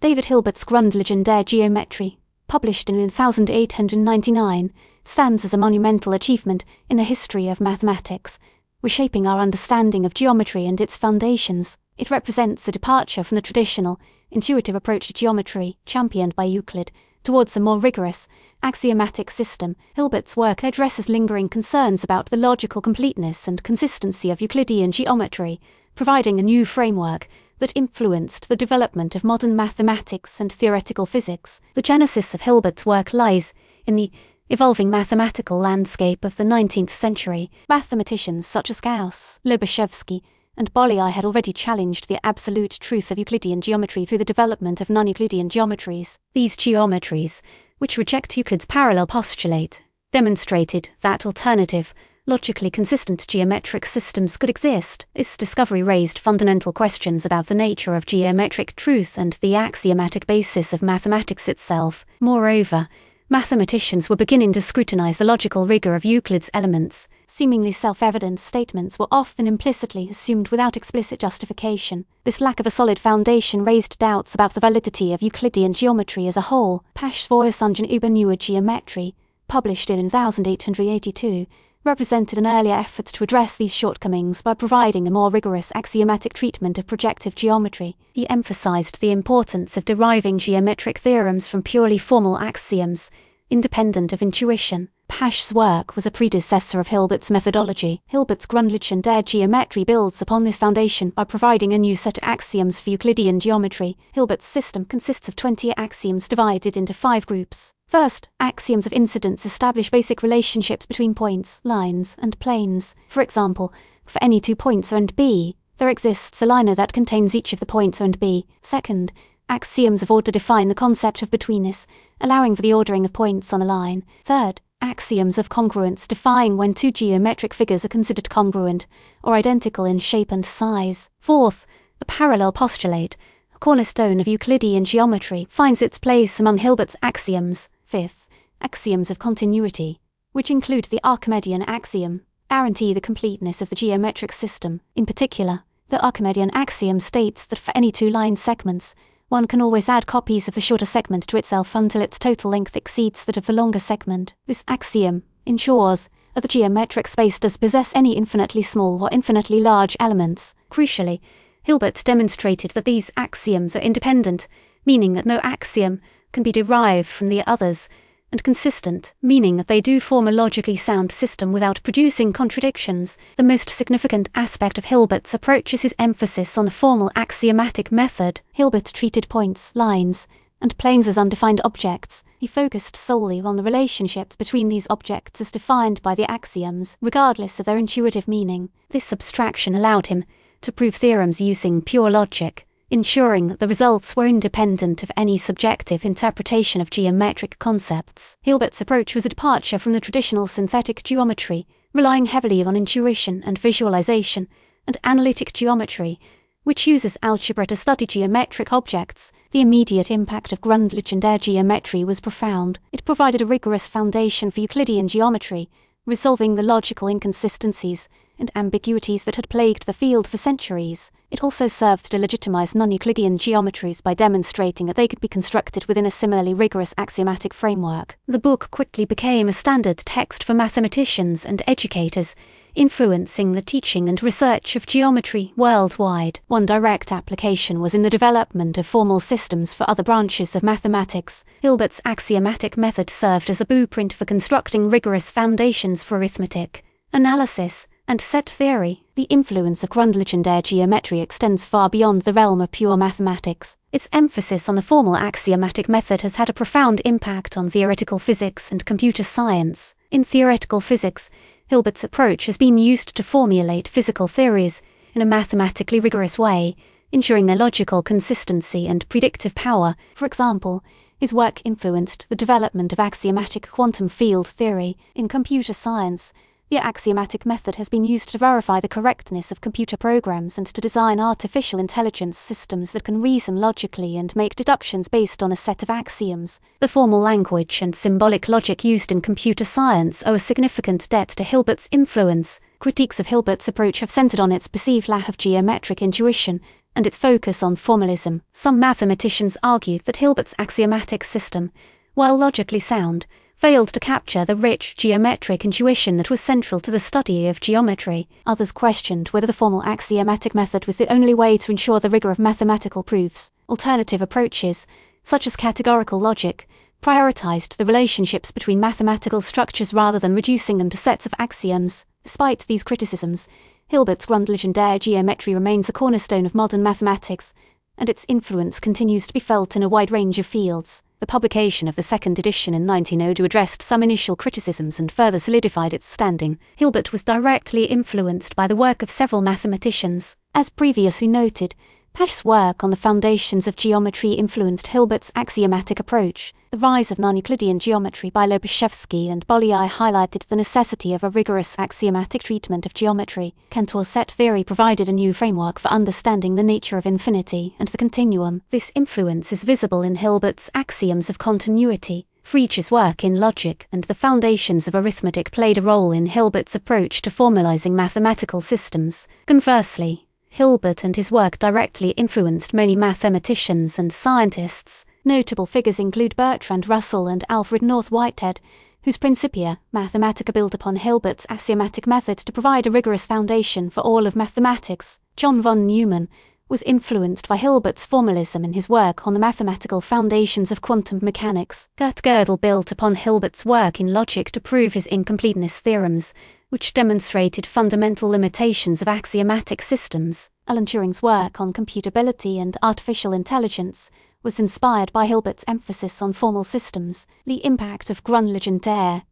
David Hilbert's Grundlagen der Geometrie, published in 1899, stands as a monumental achievement in the history of mathematics, reshaping our understanding of geometry and its foundations. It represents a departure from the traditional, intuitive approach to geometry championed by Euclid towards a more rigorous, axiomatic system. Hilbert's work addresses lingering concerns about the logical completeness and consistency of Euclidean geometry, providing a new framework that influenced the development of modern mathematics and theoretical physics. The genesis of Hilbert's work lies in the evolving mathematical landscape of the 19th century. Mathematicians such as Gauss, Lobachevsky, and Bolyai had already challenged the absolute truth of Euclidean geometry through the development of non-Euclidean geometries. These geometries, which reject Euclid's parallel postulate, demonstrated that alternative, logically consistent geometric systems could exist. This discovery raised fundamental questions about the nature of geometric truth and the axiomatic basis of mathematics itself. Moreover, mathematicians were beginning to scrutinize the logical rigor of Euclid's elements. Seemingly self-evident statements were often implicitly assumed without explicit justification. This lack of a solid foundation raised doubts about the validity of Euclidean geometry as a whole. Pasch's Vorlesungen über neue Geometrie, published in 1882, represented an earlier effort to address these shortcomings by providing a more rigorous axiomatic treatment of projective geometry. He emphasized the importance of deriving geometric theorems from purely formal axioms, independent of intuition. Pasch's work was a predecessor of Hilbert's methodology. Hilbert's Grundlagen der Geometrie builds upon this foundation by providing a new set of axioms for Euclidean geometry. Hilbert's system consists of 20 axioms divided into 5 groups. First, axioms of incidence establish basic relationships between points, lines, and planes. For example, for any 2 points A and B, there exists a line O that contains each of the points A and B. Second, axioms of order define the concept of betweenness, allowing for the ordering of points on a line. Third, axioms of congruence define when 2 geometric figures are considered congruent or identical in shape and size. Fourth, the parallel postulate, a cornerstone of Euclidean geometry, finds its place among Hilbert's axioms. Fifth, axioms of continuity, which include the Archimedean axiom, guarantee the completeness of the geometric system. In particular, the Archimedean axiom states that for any 2 line segments, one can always add copies of the shorter segment to itself until its total length exceeds that of the longer segment. This axiom ensures that the geometric space does possess any infinitely small or infinitely large elements. Crucially, Hilbert demonstrated that these axioms are independent, meaning that no axiom can be derived from the others, and consistent, meaning that they do form a logically sound system without producing contradictions. The most significant aspect of Hilbert's approach is his emphasis on a formal axiomatic method. Hilbert treated points, lines, and planes as undefined objects. He focused solely on the relationships between these objects as defined by the axioms, regardless of their intuitive meaning. This abstraction allowed him to prove theorems using pure logic, ensuring that the results were independent of any subjective interpretation of geometric concepts. Hilbert's approach was a departure from the traditional synthetic geometry, relying heavily on intuition and visualization, and analytic geometry, which uses algebra to study geometric objects. The immediate impact of Grundlagen der Geometrie was profound. It provided a rigorous foundation for Euclidean geometry, resolving the logical inconsistencies and ambiguities that had plagued the field for centuries. It also served to legitimize non-Euclidean geometries by demonstrating that they could be constructed within a similarly rigorous axiomatic framework. The book quickly became a standard text for mathematicians and educators, influencing the teaching and research of geometry worldwide. One direct application was in the development of formal systems for other branches of mathematics. Hilbert's axiomatic method served as a blueprint for constructing rigorous foundations for arithmetic, analysis, and set theory. The influence of Grundlagen der Geometrie extends far beyond the realm of pure mathematics. Its emphasis on the formal axiomatic method has had a profound impact on theoretical physics and computer science. In theoretical physics, Hilbert's approach has been used to formulate physical theories in a mathematically rigorous way, ensuring their logical consistency and predictive power. For example, his work influenced the development of axiomatic quantum field theory. In computer science, the axiomatic method has been used to verify the correctness of computer programs and to design artificial intelligence systems that can reason logically and make deductions based on a set of axioms. The formal language and symbolic logic used in computer science owe a significant debt to Hilbert's influence. Critiques of Hilbert's approach have centered on its perceived lack of geometric intuition and its focus on formalism. Some mathematicians argue that Hilbert's axiomatic system, while logically sound, failed to capture the rich geometric intuition that was central to the study of geometry. Others questioned whether the formal axiomatic method was the only way to ensure the rigor of mathematical proofs. Alternative approaches, such as categorical logic, prioritized the relationships between mathematical structures rather than reducing them to sets of axioms. Despite these criticisms, Hilbert's Grundlagen der Geometrie remains a cornerstone of modern mathematics, and its influence continues to be felt in a wide range of fields. The publication of the second edition in 1902 addressed some initial criticisms and further solidified its standing. Hilbert was directly influenced by the work of several mathematicians. As previously noted, Pasch's work on the foundations of geometry influenced Hilbert's axiomatic approach. The rise of non-Euclidean geometry by Lobachevsky and Bolyai highlighted the necessity of a rigorous axiomatic treatment of geometry. Cantor's set theory provided a new framework for understanding the nature of infinity and the continuum. This influence is visible in Hilbert's axioms of continuity. Frege work in logic and the foundations of arithmetic played a role in Hilbert's approach to formalizing mathematical systems. Conversely, Hilbert and his work directly influenced many mathematicians and scientists. Notable figures include Bertrand Russell and Alfred North Whitehead, whose Principia Mathematica built upon Hilbert's axiomatic method to provide a rigorous foundation for all of mathematics. John von Neumann was influenced by Hilbert's formalism in his work on the mathematical foundations of quantum mechanics. Kurt Gödel built upon Hilbert's work in logic to prove his incompleteness theorems, which demonstrated fundamental limitations of axiomatic systems. Alan Turing's work on computability and artificial intelligence was inspired by Hilbert's emphasis on formal systems. The impact of Grundlagen der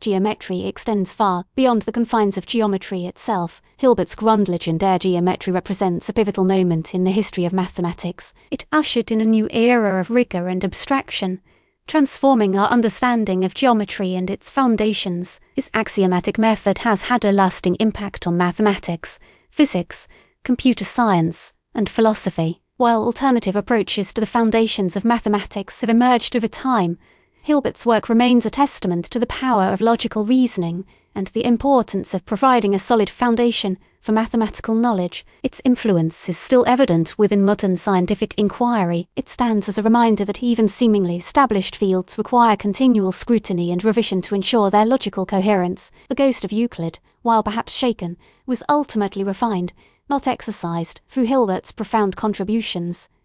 Geometrie extends far beyond the confines of geometry itself. Hilbert's Grundlagen der Geometrie represents a pivotal moment in the history of mathematics. It ushered in a new era of rigor and abstraction, transforming our understanding of geometry and its foundations. This axiomatic method has had a lasting impact on mathematics, physics, computer science, and philosophy. While alternative approaches to the foundations of mathematics have emerged over time, Hilbert's work remains a testament to the power of logical reasoning and the importance of providing a solid foundation for mathematical knowledge. Its influence is still evident within modern scientific inquiry. It stands as a reminder that even seemingly established fields require continual scrutiny and revision to ensure their logical coherence. The ghost of Euclid, while perhaps shaken, was ultimately refined, not exorcised, through Hilbert's profound contributions.